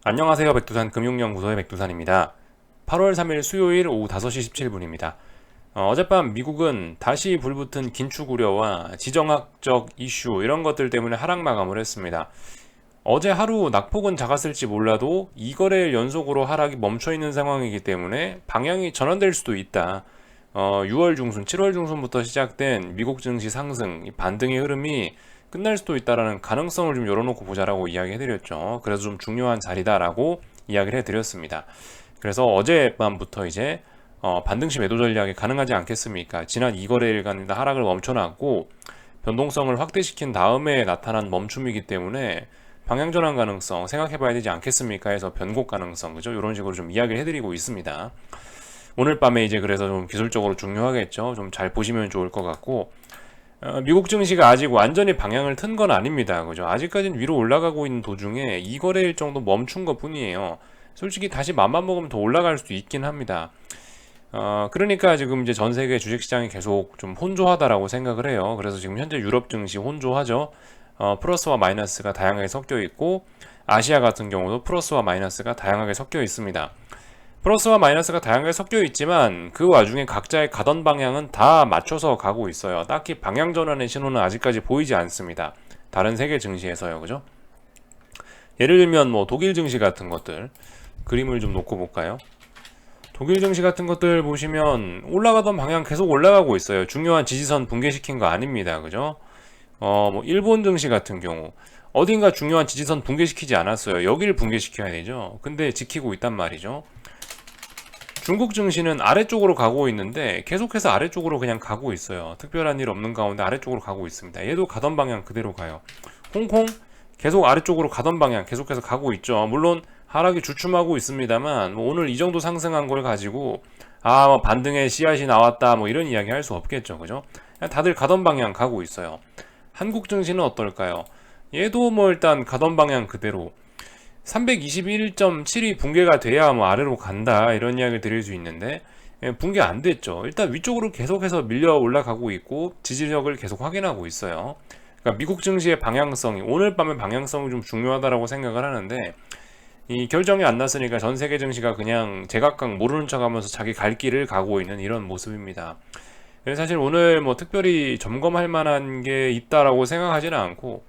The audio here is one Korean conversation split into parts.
안녕하세요. 백두산 금융연구소의 백두산입니다. 8월 3일 수요일 오후 5시 17분입니다. 어젯밤 미국은 다시 불붙은 긴축 우려와 지정학적 이슈 이런 것들 때문에 하락 마감을 했습니다. 어제 하루 낙폭은 작았을지 몰라도 2거래일 연속으로 하락이 멈춰있는 상황이기 때문에 방향이 전환될 수도 있다. 6월 중순, 7월 중순부터 시작된 미국 증시 상승, 반등의 흐름이 끝날 수도 있다라는 가능성을 좀 열어놓고 보자라고 이야기해드렸죠. 그래서 좀 중요한 자리다라고 이야기를 해드렸습니다. 그래서 어젯밤부터 이제 반등시 매도 전략이 가능하지 않겠습니까? 지난 2거래일간 하락을 멈춰놨고 변동성을 확대시킨 다음에 나타난 멈춤이기 때문에 방향 전환 가능성 생각해봐야 되지 않겠습니까? 해서 변곡 가능성, 그죠? 이런 식으로 좀 이야기를 해드리고 있습니다. 오늘 밤에 이제 그래서 좀 기술적으로 중요하겠죠. 좀 잘 보시면 좋을 것 같고, 미국 증시가 아직 완전히 방향을 튼 건 아닙니다. 그죠? 아직까지는 위로 올라가고 있는 도중에 2거래일 정도 멈춘 것 뿐이에요. 솔직히 다시 맘만 먹으면 더 올라갈 수도 있긴 합니다. 그러니까 지금 이제 전 세계 주식시장이 계속 좀 혼조하다라고 생각을 해요. 그래서 지금 현재 유럽 증시 혼조하죠. 플러스와 마이너스가 다양하게 섞여 있고, 아시아 같은 경우도 플러스와 마이너스가 다양하게 섞여 있습니다. 플러스와 마이너스가 다양하게 섞여 있지만 그 와중에 각자의 가던 방향은 다 맞춰서 가고 있어요. 딱히 방향 전환의 신호는 아직까지 보이지 않습니다. 다른 세계 증시에서요, 그죠? 예를 들면 뭐 독일 증시 같은 것들 그림을 좀 놓고 볼까요? 독일 증시 같은 것들 보시면 올라가던 방향 계속 올라가고 있어요. 중요한 지지선 붕괴시킨 거 아닙니다, 그죠? 뭐 일본 증시 같은 경우 어딘가 중요한 지지선 붕괴시키지 않았어요. 여기를 붕괴시켜야 되죠. 근데 지키고 있단 말이죠. 중국 증시는 아래쪽으로 가고 있는데 계속해서 아래쪽으로 그냥 가고 있어요. 특별한 일 없는 가운데 아래쪽으로 가고 있습니다. 얘도 가던 방향 그대로 가요. 홍콩 계속 아래쪽으로 가던 방향 계속해서 가고 있죠. 물론 하락이 주춤하고 있습니다만 뭐 오늘 이 정도 상승한 걸 가지고 뭐 반등의 씨앗이 나왔다 뭐 이런 이야기 할 수 없겠죠. 그죠? 그냥 다들 가던 방향 가고 있어요. 한국 증시는 어떨까요? 얘도 뭐 일단 가던 방향 그대로 321.7이 붕괴가 돼야 뭐 아래로 간다 이런 이야기를 드릴 수 있는데 붕괴 안 됐죠. 일단 위쪽으로 계속해서 밀려 올라가고 있고 지지력을 계속 확인하고 있어요. 그러니까 미국 증시의 방향성이 오늘 밤의 방향성이 좀 중요하다라고 생각을 하는데 이 결정이 안 났으니까 전 세계 증시가 그냥 제각각 모르는 척하면서 자기 갈 길을 가고 있는 이런 모습입니다. 그래서 사실 오늘 뭐 특별히 점검할 만한 게 있다라고 생각하지는 않고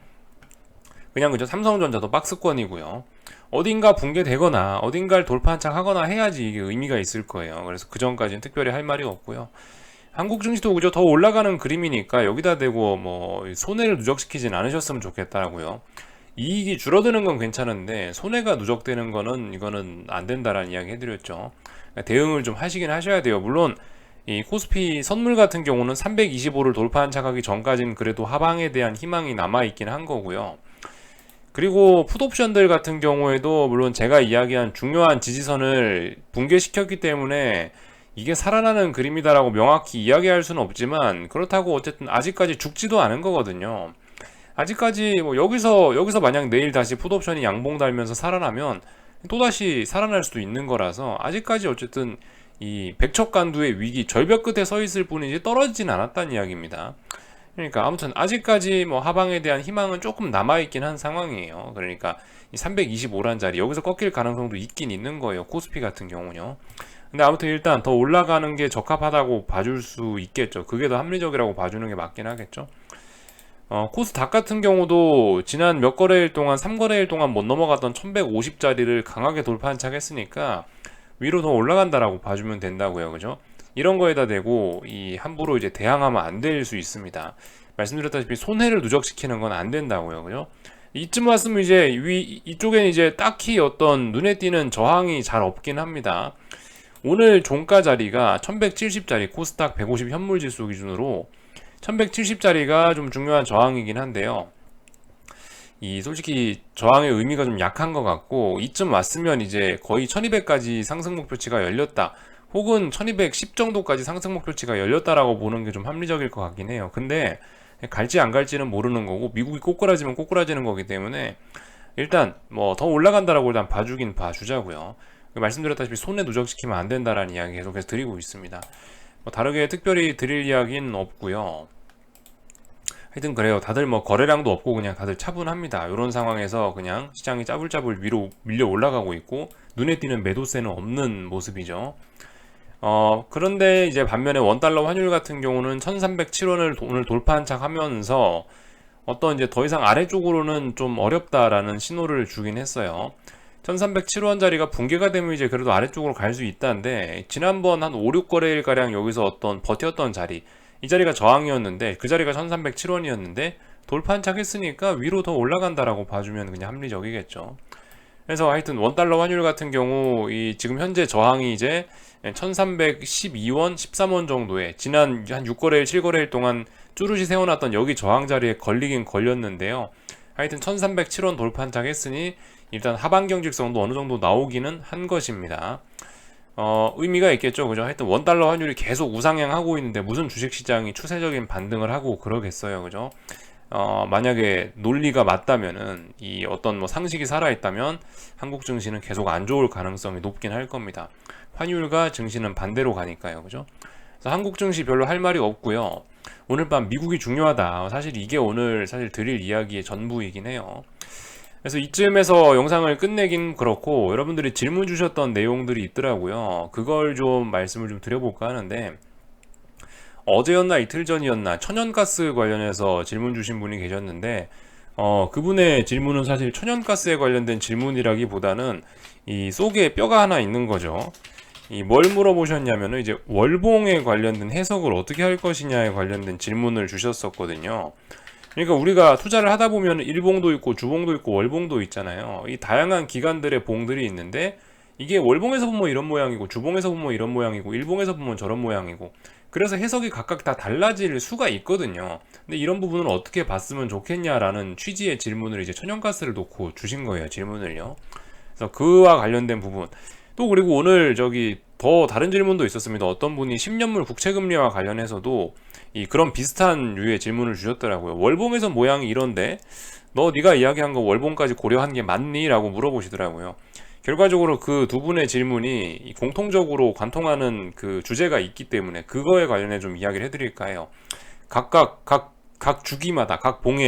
그냥 그저 삼성전자도 박스권이고요. 어딘가 붕괴되거나 어딘가를 돌파한착 하거나 해야지 이게 의미가 있을 거예요. 그래서 그 전까지는 특별히 할 말이 없고요. 한국 증시도 그저 더 올라가는 그림이니까 여기다 대고 뭐 손해를 누적시키진 않으셨으면 좋겠다라고요. 이익이 줄어드는 건 괜찮은데 손해가 누적되는 거는 이거는 안 된다라는 이야기 해드렸죠. 그러니까 대응을 좀 하시긴 하셔야 돼요. 물론 이 코스피 선물 같은 경우는 325를 돌파한착하기 전까지는 그래도 하방에 대한 희망이 남아있긴 한 거고요. 그리고 풋옵션들 같은 경우에도 물론 제가 이야기한 중요한 지지선을 붕괴시켰기 때문에 이게 살아나는 그림이다라고 명확히 이야기할 수는 없지만 그렇다고 어쨌든 아직까지 죽지도 않은 거거든요. 아직까지 뭐 여기서 만약 내일 다시 풋옵션이 양봉 달면서 살아나면 또다시 살아날 수도 있는 거라서 아직까지 어쨌든 이 백척간두의 위기 절벽 끝에 서 있을 뿐이지 떨어지진 않았다는 이야기입니다. 그러니까 아무튼 아직까지 뭐 하방에 대한 희망은 조금 남아있긴 한 상황이에요. 그러니까 이 325란 자리 여기서 꺾일 가능성도 있긴 있는 거예요. 코스피 같은 경우는요. 근데 아무튼 일단 더 올라가는 게 적합하다고 봐줄 수 있겠죠. 그게 더 합리적이라고 봐주는 게 맞긴 하겠죠. 코스닥 같은 경우도 지난 몇 거래일 동안 3거래일 동안 못 넘어갔던 1150자리를 강하게 돌파한착했으니까 위로 더 올라간다라고 봐주면 된다고요. 그죠? 이런 거에다 대고 이 함부로 이제 대항하면 안 될 수 있습니다. 말씀드렸다시피 손해를 누적시키는 건 안 된다고요. 그죠? 이쯤 왔으면 이제 이쪽엔 이제 딱히 어떤 눈에 띄는 저항이 잘 없긴 합니다. 오늘 종가 자리가 1170자리 코스닥 150 현물 지수 기준으로 1170자리가 좀 중요한 저항이긴 한데요. 이 솔직히 저항의 의미가 좀 약한 것 같고 이쯤 왔으면 이제 거의 1200까지 상승 목표치가 열렸다. 혹은 1210 정도까지 상승 목표치가 열렸다라고 보는 게 좀 합리적일 것 같긴 해요. 근데 갈지 안 갈지는 모르는 거고 미국이 꼬꾸라지면 꼬꾸라지는 거기 때문에 일단 뭐 더 올라간다라고 일단 봐주긴 봐주자고요. 말씀드렸다시피 손에 누적시키면 안 된다라는 이야기 계속해서 드리고 있습니다. 뭐 다르게 특별히 드릴 이야기는 없고요. 하여튼 그래요. 다들 뭐 거래량도 없고 그냥 다들 차분합니다. 이런 상황에서 그냥 시장이 짜불짜불 위로 밀려 올라가고 있고 눈에 띄는 매도세는 없는 모습이죠. 그런데 이제 반면에 원달러 환율 같은 경우는 1307원을 오늘 돌파한착 하면서 어떤 이제 더 이상 아래쪽으로는 좀 어렵다라는 신호를 주긴 했어요. 1307원짜리가 붕괴가 되면 이제 그래도 아래쪽으로 갈 수 있다는데 지난번 한 5, 6거래일 가량 여기서 어떤 버텼던 자리 이 자리가 저항이었는데 그 자리가 1307원이었는데 돌파한착 했으니까 위로 더 올라간다라고 봐주면 그냥 합리적이겠죠. 그래서 하여튼 원달러 환율 같은 경우 이 지금 현재 저항이 이제 1312원, 13원 정도에 지난 한 6거래일, 7거래일 동안 쭈루시 세워놨던 여기 저항 자리에 걸리긴 걸렸는데요. 하여튼 1307원 돌파한착 했으니 일단 하반 경직성도 어느 정도 나오기는 한 것입니다. 의미가 있겠죠. 그죠? 하여튼 원달러 환율이 계속 우상향하고 있는데 무슨 주식시장이 추세적인 반등을 하고 그러겠어요. 그죠? 만약에 논리가 맞다면은 이 어떤 뭐 상식이 살아있다면 한국 증시는 계속 안 좋을 가능성이 높긴 할 겁니다. 환율과 증시는 반대로 가니까요. 그죠? 그래서 한국 증시 별로 할 말이 없고요. 오늘 밤 미국이 중요하다. 사실 이게 오늘 사실 드릴 이야기의 전부이긴 해요. 그래서 이쯤에서 영상을 끝내긴 그렇고 여러분들이 질문 주셨던 내용들이 있더라고요. 그걸 좀 말씀을 좀 드려볼까 하는데 어제였나 이틀 전이었나 천연가스 관련해서 질문 주신 분이 계셨는데 그분의 질문은 사실 천연가스에 관련된 질문이라기보다는 이 속에 뼈가 하나 있는 거죠. 이 뭘 물어보셨냐면은 이제 월봉에 관련된 해석을 어떻게 할 것이냐에 관련된 질문을 주셨었거든요. 그러니까 우리가 투자를 하다 보면 일봉도 있고 주봉도 있고 월봉도 있잖아요. 이 다양한 기관들의 봉들이 있는데 이게 월봉에서 보면 이런 모양이고 주봉에서 보면 이런 모양이고 일봉에서 보면 저런 모양이고 그래서 해석이 각각 다 달라질 수가 있거든요. 근데 이런 부분을 어떻게 봤으면 좋겠냐라는 취지의 질문을 이제 천연가스를 놓고 주신 거예요. 질문을요. 그래서 그와 관련된 부분 또 그리고 오늘 저기 더 다른 질문도 있었습니다. 어떤 분이 10년물 국채금리와 관련해서도 이 그런 비슷한 류의 질문을 주셨더라고요. 월봉에서 모양이 이런데 네가 이야기한 거 월봉까지 고려한 게 맞니? 라고 물어보시더라고요. 결과적으로 그 두 분의 질문이 공통적으로 관통하는 그 주제가 있기 때문에 그거에 관련해 좀 이야기를 해드릴까 해요. 각각 각 주기마다 각 봉,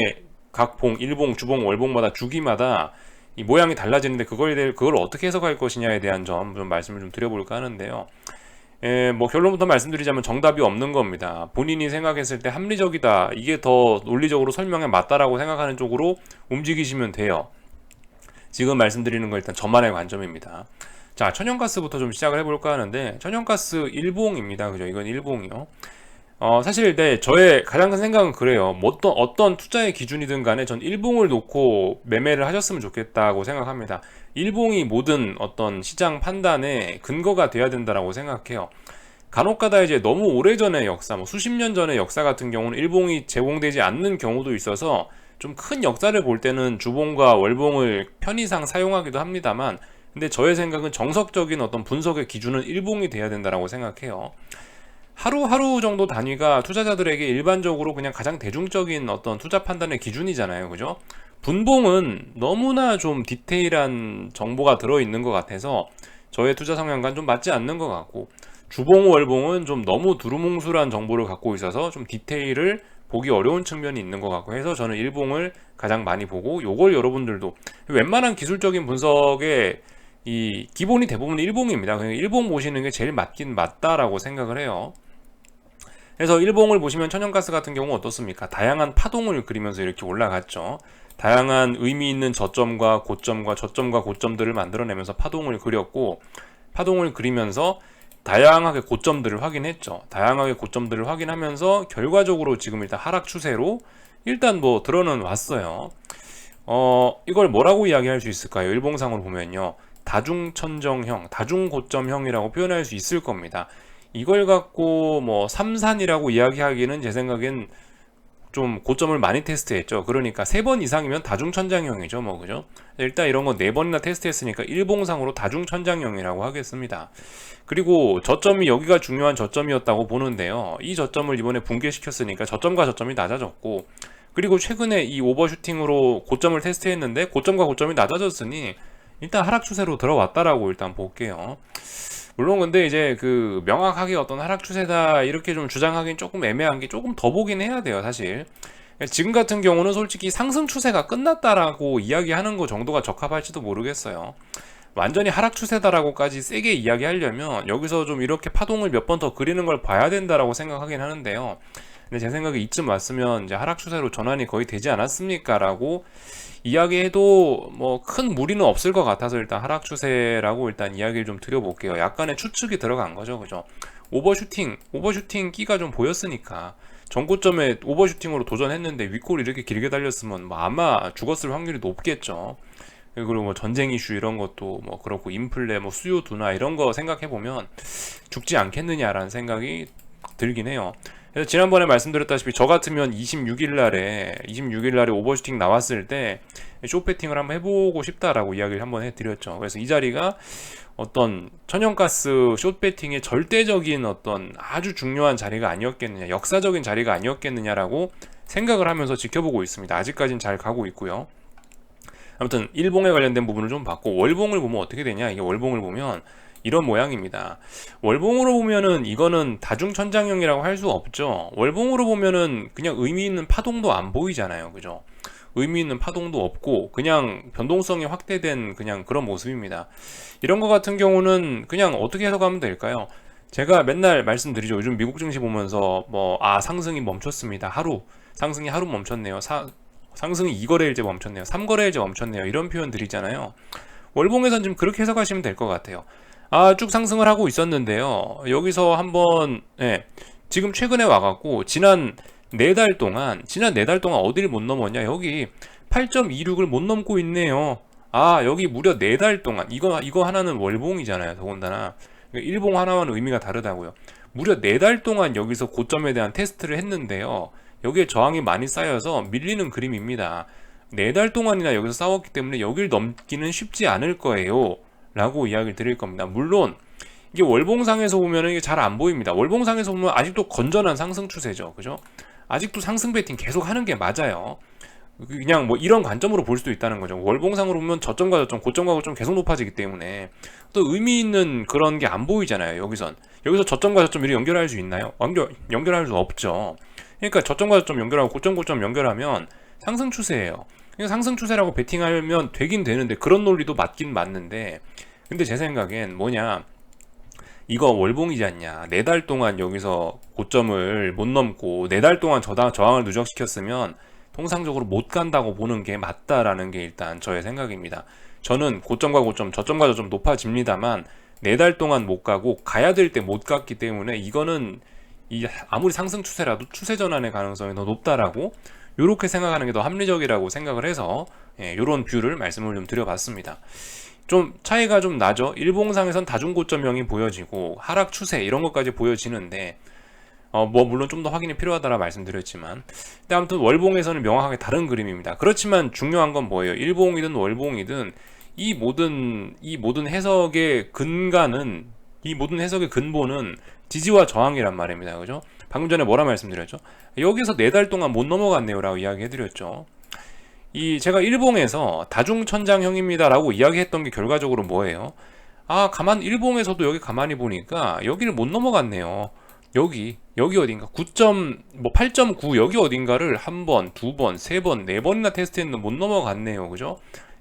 일봉, 주봉, 월봉마다 주기마다 이 모양이 달라지는데 그걸 어떻게 해석할 것이냐에 대한 점 좀 말씀을 좀 드려볼까 하는데요. 뭐 결론부터 말씀드리자면 정답이 없는 겁니다. 본인이 생각했을 때 합리적이다, 이게 더 논리적으로 설명에 맞다라고 생각하는 쪽으로 움직이시면 돼요. 지금 말씀드리는 건 일단 저만의 관점입니다. 자, 천연가스부터 좀 시작을 해볼까 하는데 천연가스 일봉입니다. 그죠? 이건 일봉이요. 사실 저의 가장 큰 생각은 그래요. 뭐 어떤 투자의 기준이든 간에 전 일봉을 놓고 매매를 하셨으면 좋겠다고 생각합니다. 일봉이 모든 어떤 시장 판단의 근거가 돼야 된다라고 생각해요. 간혹가다 이제 너무 오래전의 역사, 뭐 수십 년 전의 역사 같은 경우는 일봉이 제공되지 않는 경우도 있어서 좀 큰 역사를 볼 때는 주봉과 월봉을 편의상 사용하기도 합니다만, 근데 저의 생각은 정석적인 어떤 분석의 기준은 일봉이 돼야 된다라고 생각해요. 하루 정도 단위가 투자자들에게 일반적으로 그냥 가장 대중적인 어떤 투자 판단의 기준이잖아요. 그죠? 분봉은 너무나 좀 디테일한 정보가 들어있는 것 같아서 저의 투자 성향과는 좀 맞지 않는 것 같고, 주봉, 월봉은 좀 너무 두루뭉술한 정보를 갖고 있어서 좀 디테일을 보기 어려운 측면이 있는 것 같고 해서 저는 일봉을 가장 많이 보고, 요걸 여러분들도 웬만한 기술적인 분석의 이 기본이 대부분 일봉입니다. 그냥 일봉 보시는 게 제일 맞긴 맞다라고 생각을 해요. 그래서 일봉을 보시면 천연가스 같은 경우 어떻습니까? 다양한 파동을 그리면서 이렇게 올라갔죠. 다양한 의미 있는 저점과 고점과 저점과 고점들을 만들어내면서 파동을 그렸고, 파동을 그리면서 다양하게 고점들을 확인했죠. 다양하게 고점들을 확인하면서 결과적으로 지금 일단 하락 추세로 일단 뭐 들어는 왔어요. 이걸 뭐라고 이야기할 수 있을까요? 일봉상으로 보면요, 다중천정형, 다중고점형이라고 표현할 수 있을 겁니다. 이걸 갖고 뭐 삼산이라고 이야기하기는 제 생각엔 좀 고점을 많이 테스트했죠. 그러니까 3번 이상이면 다중천장형이죠, 뭐. 그죠? 일단 이런 거 4번이나 테스트했으니까 일봉상으로 다중천장형이라고 하겠습니다. 그리고 저점이 여기가 중요한 저점이었다고 보는데요, 이 저점을 이번에 붕괴시켰으니까 저점과 저점이 낮아졌고, 그리고 최근에 이 오버슈팅으로 고점을 테스트했는데 고점과 고점이 낮아졌으니 일단 하락 추세로 들어왔다라고 일단 볼게요. 물론 근데 이제 그 명확하게 어떤 하락 추세다 이렇게 좀 주장하기는 조금 애매한 게 조금 더 보긴 해야 돼요, 사실. 지금 같은 경우는 솔직히 상승 추세가 끝났다라고 이야기하는 거 정도가 적합할지도 모르겠어요. 완전히 하락 추세다라고까지 세게 이야기하려면 여기서 좀 이렇게 파동을 몇 번 더 그리는 걸 봐야 된다라고 생각하긴 하는데요. 근데 제 생각에 이쯤 왔으면 이제 하락 추세로 전환이 거의 되지 않았습니까라고 이야기해도 뭐 큰 무리는 없을 것 같아서 일단 하락 추세라고 일단 이야기를 좀 드려볼게요. 약간의 추측이 들어간 거죠, 그죠? 오버슈팅 끼가 좀 보였으니까 전고점에 오버슈팅으로 도전했는데 윗골이 이렇게 길게 달렸으면 뭐 아마 죽었을 확률이 높겠죠. 그리고 뭐 전쟁 이슈 이런 것도 뭐 그렇고 인플레 뭐 수요 둔화 이런 거 생각해 보면 죽지 않겠느냐라는 생각이 들긴 해요. 그래서 지난번에 말씀드렸다시피 저 같으면 26일 날에 오버슈팅 나왔을 때 숏배팅을 한번 해보고 싶다라고 이야기를 한번 해드렸죠. 그래서 이 자리가 어떤 천연가스 숏배팅의 절대적인 어떤 아주 중요한 자리가 아니었겠느냐, 역사적인 자리가 아니었겠느냐라고 생각을 하면서 지켜보고 있습니다. 아직까지는 잘 가고 있고요. 아무튼 일봉에 관련된 부분을 좀 봤고, 월봉을 보면 어떻게 되냐, 이게 월봉을 보면 이런 모양입니다. 월봉으로 보면은 이거는 다중천장형이라고 할 수 없죠. 월봉으로 보면은 그냥 의미 있는 파동도 안 보이잖아요, 그죠? 의미 있는 파동도 없고 그냥 변동성이 확대된 그냥 그런 모습입니다. 이런 거 같은 경우는 그냥 어떻게 해석하면 될까요? 제가 맨날 말씀드리죠. 요즘 미국 증시 보면서 상승이 멈췄습니다. 상승이 하루 멈췄네요. 상승이 2거래일째 멈췄네요. 3거래일째 멈췄네요. 이런 표현 드리잖아요. 월봉에선 좀 그렇게 해석하시면 될 것 같아요. 쭉 상승을 하고 있었는데요. 여기서 한번 지금 최근에 와갖고 지난 4달 동안 어디를 못 넘었냐? 여기 8.26을 못 넘고 있네요. 여기 무려 4달 동안 이거 하나는 월봉이잖아요. 더군다나 일봉 하나와는 의미가 다르다고요. 무려 4달 동안 여기서 고점에 대한 테스트를 했는데요. 여기에 저항이 많이 쌓여서 밀리는 그림입니다. 4달 동안이나 여기서 싸웠기 때문에 여길 넘기는 쉽지 않을 거예요 라고 이야기를 드릴 겁니다. 물론 이게 월봉상에서 보면 이게 잘 안 보입니다. 월봉상에서 보면 아직도 건전한 상승 추세죠, 그죠? 아직도 상승 배팅 계속 하는 게 맞아요. 그냥 뭐 이런 관점으로 볼 수도 있다는 거죠. 월봉상으로 보면 저점과 저점, 고점과 고점 계속 높아지기 때문에 또 의미 있는 그런 게 안 보이잖아요. 여기서 저점과 저점 이렇게 연결할 수 있나요? 연결할 수 없죠. 그러니까 저점과 저점 연결하고 고점 연결하면 상승 추세예요. 그러니까 상승 추세라고 베팅하면 되긴 되는데 그런 논리도 맞긴 맞는데, 근데 제 생각엔 뭐냐, 이거 월봉이지 않냐. 4달 동안 여기서 고점을 못 넘고 4달 동안 저항을 누적시켰으면 통상적으로 못 간다고 보는 게 맞다라는 게 일단 저의 생각입니다. 저는 고점과 고점, 저점과 저점 높아집니다만 4달 동안 못 가고 가야 될 때 못 갔기 때문에 이거는 아무리 상승 추세라도 추세 전환의 가능성이 더 높다라고 이렇게 생각하는 게 더 합리적이라고 생각을 해서 이런 뷰를 말씀을 좀 드려봤습니다. 좀 차이가 좀 나죠. 일봉상에선 다중고점형이 보여지고 하락 추세 이런 것까지 보여지는데 물론 좀 더 확인이 필요하다라 말씀드렸지만, 근데 아무튼 월봉에서는 명확하게 다른 그림입니다. 그렇지만 중요한 건 뭐예요? 일봉이든 월봉이든 이 모든 해석의 근간은, 이 모든 해석의 근본은 지지와 저항이란 말입니다. 그죠? 방금 전에 뭐라 말씀드렸죠? 여기서 4달 동안 못 넘어갔네요 라고 이야기해드렸죠. 제가 일봉에서 다중천장형입니다 라고 이야기했던 게 결과적으로 뭐예요? 일봉에서도 여기 가만히 보니까 여기를 못 넘어갔네요. 여기 어딘가 8.9 여기 어딘가를 한 번, 두 번, 세 번, 네 번이나 테스트했는데 못 넘어갔네요. 그죠?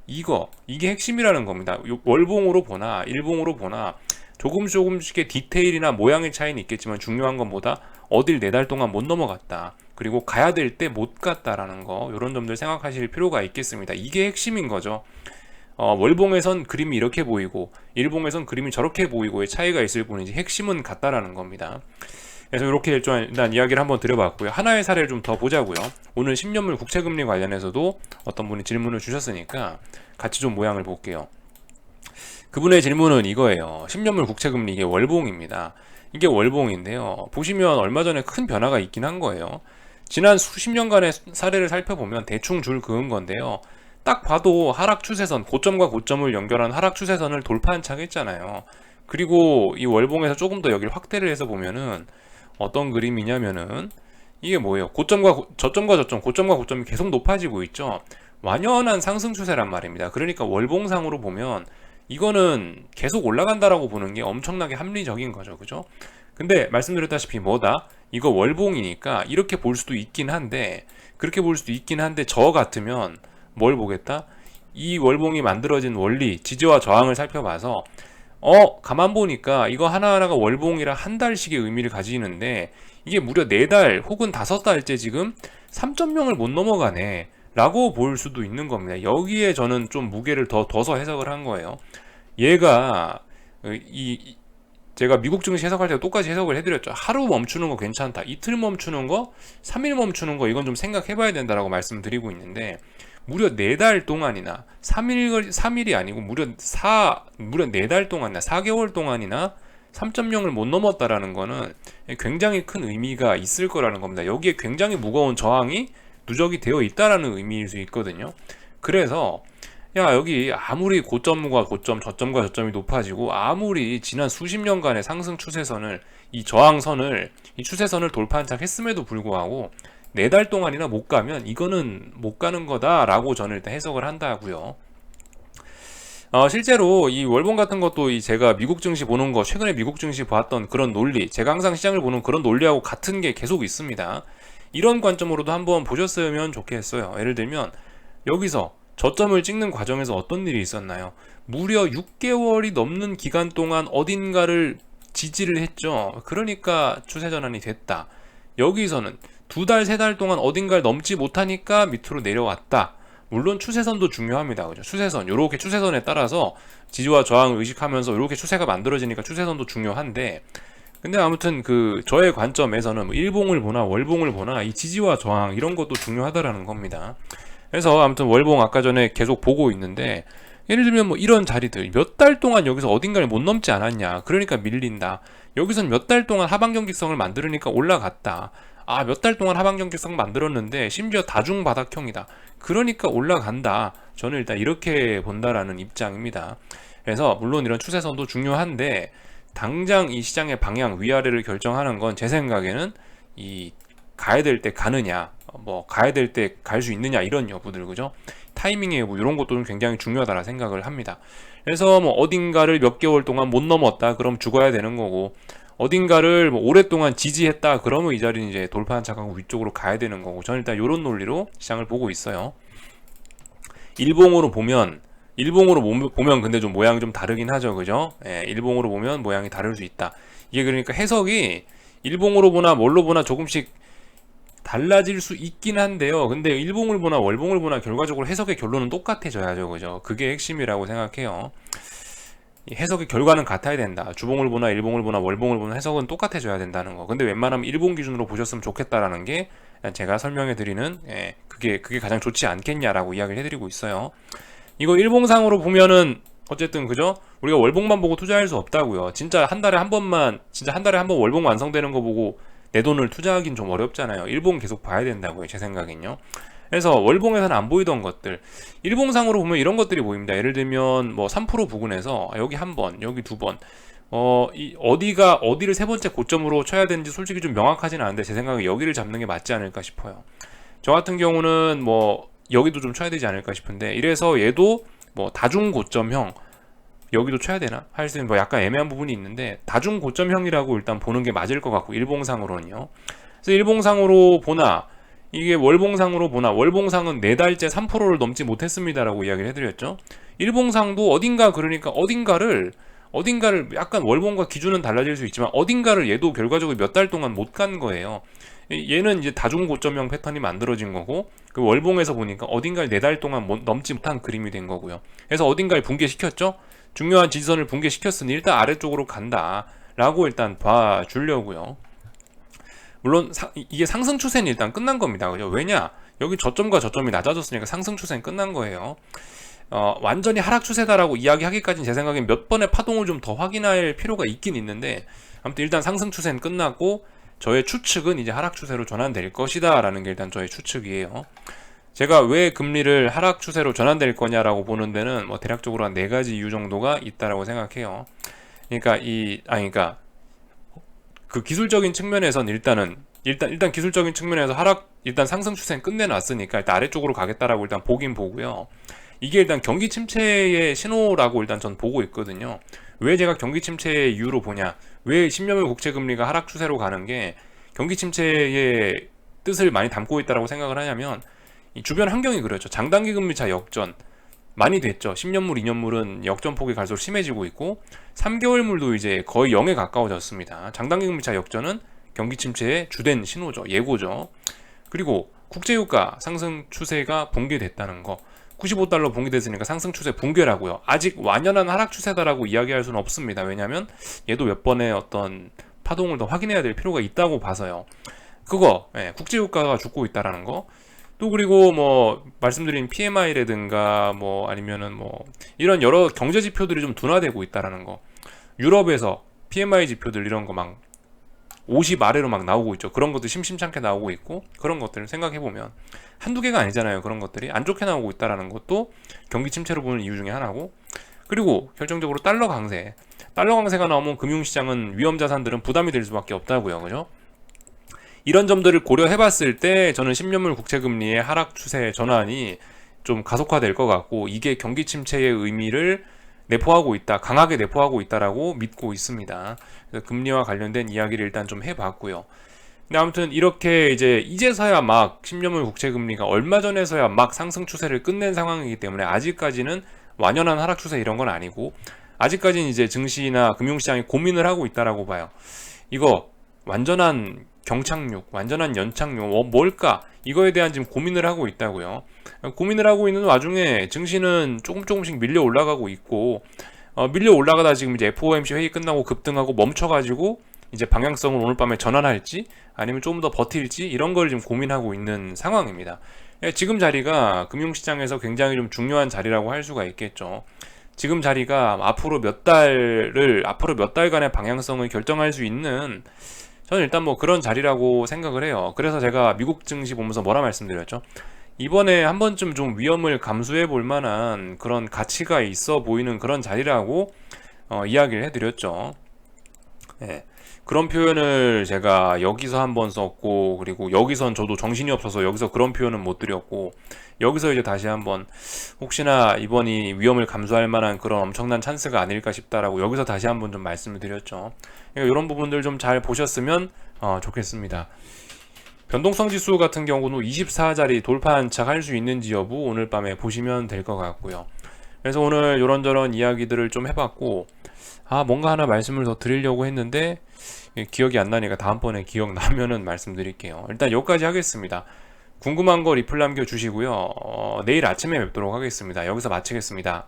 이게 핵심이라는 겁니다. 월봉으로 보나 일봉으로 보나 조금씩의 디테일이나 모양의 차이는 있겠지만 중요한 건 뭐다? 어딜 4달 동안 못 넘어갔다. 그리고 가야 될 때 못 갔다라는 거, 이런 점들 생각하실 필요가 있겠습니다. 이게 핵심인 거죠. 월봉에선 그림이 이렇게 보이고 일봉에선 그림이 저렇게 보이고의 차이가 있을 뿐이지 핵심은 같다라는 겁니다. 그래서 이렇게 일단 이야기를 한번 드려봤고요. 하나의 사례를 좀 더 보자고요. 오늘 10년물 국채금리 관련해서도 어떤 분이 질문을 주셨으니까 같이 좀 모양을 볼게요. 그분의 질문은 이거예요. 10년물 국채금리, 이게 월봉입니다. 이게 월봉인데요. 보시면 얼마 전에 큰 변화가 있긴 한 거예요. 지난 수십 년간의 사례를 살펴보면 대충 줄 그은 건데요. 딱 봐도 하락 추세선, 고점과 고점을 연결한 하락 추세선을 돌파한 척 했잖아요. 그리고 이 월봉에서 조금 더 여기를 확대를 해서 보면은 어떤 그림이냐면은 이게 뭐예요? 저점과 저점, 고점과 고점이 계속 높아지고 있죠. 완연한 상승 추세란 말입니다. 그러니까 월봉상으로 보면 이거는 계속 올라간다라고 보는 게 엄청나게 합리적인 거죠. 그죠? 근데 말씀드렸다시피 이거 월봉이니까 이렇게 볼 수도 있긴 한데, 그렇게 볼 수도 있긴 한데, 저 같으면 뭘 보겠다? 이 월봉이 만들어진 원리, 지지와 저항을 살펴봐서 가만 보니까 이거 하나하나가 월봉이라 한 달씩의 의미를 가지는데, 이게 무려 4달 혹은 5달째 지금 3.0을 못 넘어가네 라고 볼 수도 있는 겁니다. 여기에 저는 좀 무게를 둬서 해석을 한 거예요. 얘가 제가 미국 증시 해석할 때 똑같이 해석을 해드렸죠. 하루 멈추는 거 괜찮다, 이틀 멈추는 거, 3일 멈추는 거, 이건 좀 생각해 봐야 된다라고 말씀드리고 있는데, 무려 4달 동안이나 3일이 아니고 무려 4달 동안이나 4개월 동안이나 3.0을 못 넘었다라는 거는 굉장히 큰 의미가 있을 거라는 겁니다. 여기에 굉장히 무거운 저항이 누적이 되어 있다라는 의미일 수 있거든요. 그래서 야, 여기 아무리 고점과 고점, 저점과 저점이 높아지고, 아무리 지난 수십 년간의 상승 추세선을, 이 저항선을, 이 추세선을 돌파한착했음에도 불구하고 4달 동안이나 못 가면 이거는 못 가는 거다라고 저는 일단 해석을 한다고요. 실제로 이 월봉 같은 것도 제가 미국 증시 보는 거, 최근에 미국 증시 봤던 그런 논리, 제가 항상 시장을 보는 그런 논리하고 같은 게 계속 있습니다. 이런 관점으로도 한번 보셨으면 좋겠어요. 예를 들면 여기서 저점을 찍는 과정에서 어떤 일이 있었나요? 무려 6개월이 넘는 기간 동안 어딘가를 지지를 했죠. 그러니까 추세 전환이 됐다. 여기서는 2달, 3달 동안 어딘가를 넘지 못하니까 밑으로 내려왔다. 물론 추세선도 중요합니다. 그죠? 추세선, 요렇게 추세선에 따라서 지지와 저항을 의식하면서 요렇게 추세가 만들어지니까 추세선도 중요한데, 근데 아무튼 저의 관점에서는 뭐 일봉을 보나 월봉을 보나 이 지지와 저항 이런 것도 중요하다라는 겁니다. 그래서 아무튼 월봉 아까 전에 계속 보고 있는데, 예를 들면 뭐 이런 자리들 몇 달 동안 여기서 어딘가를 못 넘지 않았냐, 그러니까 밀린다. 여기선 몇 달 동안 하방 경직성을 만들으니까 올라갔다. 몇 달 동안 하방 경직성 만들었는데 심지어 다중 바닥형이다, 그러니까 올라간다. 저는 일단 이렇게 본다라는 입장입니다. 그래서 물론 이런 추세선도 중요한데, 당장 이 시장의 방향 위아래를 결정하는 건 제 생각에는 이 가야 될 때 가느냐, 뭐 가야 될 때 갈 수 있느냐, 이런 여부들, 그죠? 타이밍의 여부, 이런 것도 좀 굉장히 중요하다라 생각을 합니다. 그래서 뭐 어딘가를 몇 개월 동안 못 넘었다, 그럼 죽어야 되는 거고, 어딘가를 뭐 오랫동안 지지했다, 그러면 이 자리는 이제 돌파한 착하고 위쪽으로 가야 되는 거고, 저는 일단 이런 논리로 시장을 보고 있어요. 일봉으로 보면 근데 좀 모양이 좀 다르긴 하죠, 그죠? 일봉으로 보면 모양이 다를 수 있다. 이게 그러니까 해석이 일봉으로 보나 뭘로 보나 조금씩 달라질 수 있긴 한데요. 근데 일봉을 보나 월봉을 보나 결과적으로 해석의 결론은 똑같아져야죠, 그죠? 그게 핵심이라고 생각해요. 해석의 결과는 같아야 된다. 주봉을 보나 일봉을 보나 월봉을 보나 해석은 똑같아져야 된다는 거. 근데 웬만하면 일봉 기준으로 보셨으면 좋겠다라는 게 제가 설명해 드리는, 그게 가장 좋지 않겠냐라고 이야기를 해드리고 있어요. 이거 일봉상으로 보면은 어쨌든, 그죠? 우리가 월봉만 보고 투자할 수 없다고요. 진짜 한 달에 한 번 월봉 완성되는 거 보고 내 돈을 투자하긴 좀 어렵잖아요. 일봉 계속 봐야 된다고요, 제 생각엔요. 그래서 월봉에서는 안 보이던 것들, 일봉상으로 보면 이런 것들이 보입니다. 예를 들면 뭐 3% 부근에서 여기 한 번, 여기 두 번, 어디를 세 번째 고점으로 쳐야 되는지 솔직히 좀 명확하진 않은데, 제 생각에 여기를 잡는 게 맞지 않을까 싶어요. 저 같은 경우는 뭐 여기도 좀 쳐야 되지 않을까 싶은데, 이래서 얘도 뭐 다중 고점형, 여기도 쳐야 되나? 하여튼 뭐 약간 애매한 부분이 있는데, 다중 고점형이라고 일단 보는 게 맞을 것 같고, 일봉상으로는요. 그래서 일봉상으로 보나, 이게 월봉상으로 보나, 월봉상은 4달째 3%를 넘지 못했습니다라고 이야기를 해드렸죠. 일봉상도 그러니까 어딘가를 약간 월봉과 기준은 달라질 수 있지만 어딘가를 얘도 결과적으로 몇 달 동안 못 간 거예요. 얘는 이제 다중고점형 패턴이 만들어진 거고, 그 월봉에서 보니까 어딘가를 4달 동안 넘지 못한 그림이 된 거고요. 그래서 어딘가를 붕괴시켰죠. 중요한 지지선을 붕괴시켰으니 일단 아래쪽으로 간다 라고 일단 봐주려고요. 물론 이게 상승 추세는 일단 끝난 겁니다, 그죠? 왜냐, 여기 저점과 저점이 낮아졌으니까 상승 추세는 끝난 거예요. 완전히 하락 추세다라고 이야기하기까지는 제 생각엔 몇 번의 파동을 좀 더 확인할 필요가 있긴 있는데, 아무튼 일단 상승 추세는 끝났고, 저의 추측은 이제 하락 추세로 전환될 것이다 라는 게 일단 저의 추측이에요. 제가 왜 금리를 하락 추세로 전환될 거냐라고 보는 데는 뭐 대략적으로 한 4가지 이유 정도가 있다라고 생각해요. 그러니까 그 기술적인 측면에선 일단 기술적인 측면에서 일단 상승 추세는 끝내놨으니까 일단 아래쪽으로 가겠다라고 일단 보긴 보고요. 이게 일단 경기 침체의 신호라고 일단 전 보고 있거든요. 왜 제가 경기 침체의 이유로 보냐, 왜 10년물 국채 금리가 하락 추세로 가는 게 경기 침체의 뜻을 많이 담고 있다라고 생각을 하냐면 이 주변 환경이 그렇죠. 장단기 금리차 역전 많이 됐죠. 10년물, 2년물은 역전폭이 갈수록 심해지고 있고 3개월물도 이제 거의 0에 가까워졌습니다. 장단기 금리차 역전은 경기 침체의 주된 신호죠. 예고죠. 그리고 국제유가 상승 추세가 붕괴됐다는 거. 95달러 붕괴됐으니까 상승 추세 붕괴라고요. 아직 완연한 하락 추세다라고 이야기할 수는 없습니다. 왜냐하면 얘도 몇 번의 어떤 파동을 더 확인해야 될 필요가 있다고 봐서요. 그거 국제유가가 죽고 있다라는 거. 또 그리고 뭐 말씀드린 PMI라든가 뭐 아니면은 뭐 이런 여러 경제 지표들이 좀 둔화되고 있다라는 거. 유럽에서 PMI 지표들 이런 거 막 50 아래로 막 나오고 있죠. 그런 것도 심심찮게 나오고 있고 그런 것들을 생각해 보면 한두 개가 아니잖아요. 그런 것들이 안 좋게 나오고 있다라는 것도 경기 침체로 보는 이유 중에 하나고. 그리고 결정적으로 달러 강세. 달러 강세가 나오면 금융시장은 위험 자산들은 부담이 될 수밖에 없다고요. 그죠? 이런 점들을 고려해 봤을 때 저는 10년물 국채금리의 하락 추세 전환이 좀 가속화될 것 같고 이게 경기 침체의 의미를 내포하고 있다, 강하게 내포하고 있다라고 믿고 있습니다. 그래서 금리와 관련된 이야기를 일단 좀 해봤고요. 근데 아무튼 이렇게 이제서야 막 10년물 국채금리가 얼마 전에서야 막 상승 추세를 끝낸 상황이기 때문에 아직까지는 완연한 하락 추세 이런 건 아니고 아직까지는 이제 증시나 금융시장이 고민을 하고 있다라고 봐요. 이거 완전한 경착륙, 완전한 연착륙, 뭘까? 이거에 대한 지금 고민을 하고 있다고요. 고민을 하고 있는 와중에 증시는 조금씩 밀려 올라가고 있고, 밀려 올라가다 지금 이제 FOMC 회의 끝나고 급등하고 멈춰가지고 이제 방향성을 오늘 밤에 전환할지 아니면 조금 더 버틸지 이런 걸 지금 고민하고 있는 상황입니다. 지금 자리가 금융시장에서 굉장히 좀 중요한 자리라고 할 수가 있겠죠. 지금 자리가 앞으로 몇 달간의 방향성을 결정할 수 있는 저는 일단 뭐 그런 자리라고 생각을 해요. 그래서 제가 미국 증시 보면서 뭐라 말씀드렸죠? 이번에 한 번쯤 좀 위험을 감수해 볼 만한 그런 가치가 있어 보이는 그런 자리라고 이야기를 해드렸죠. 예. 그런 표현을 제가 여기서 한번 썼고 그리고 여기선 저도 정신이 없어서 여기서 그런 표현은 못 드렸고 여기서 이제 다시 한번 혹시나 이번이 위험을 감수할 만한 그런 엄청난 찬스가 아닐까 싶다라고 여기서 다시 한번 좀 말씀을 드렸죠. 그러니까 이런 부분들 좀 잘 보셨으면 좋겠습니다. 변동성 지수 같은 경우는 24자리 돌파 안착할 수 있는지 여부 오늘 밤에 보시면 될 것 같고요. 그래서 오늘 이런저런 이야기들을 좀 해봤고 뭔가 하나 말씀을 더 드리려고 했는데 기억이 안 나니까 다음번에 기억나면은 말씀드릴게요. 일단 여기까지 하겠습니다. 궁금한 거 리플 남겨주시고요. 내일 아침에 뵙도록 하겠습니다. 여기서 마치겠습니다.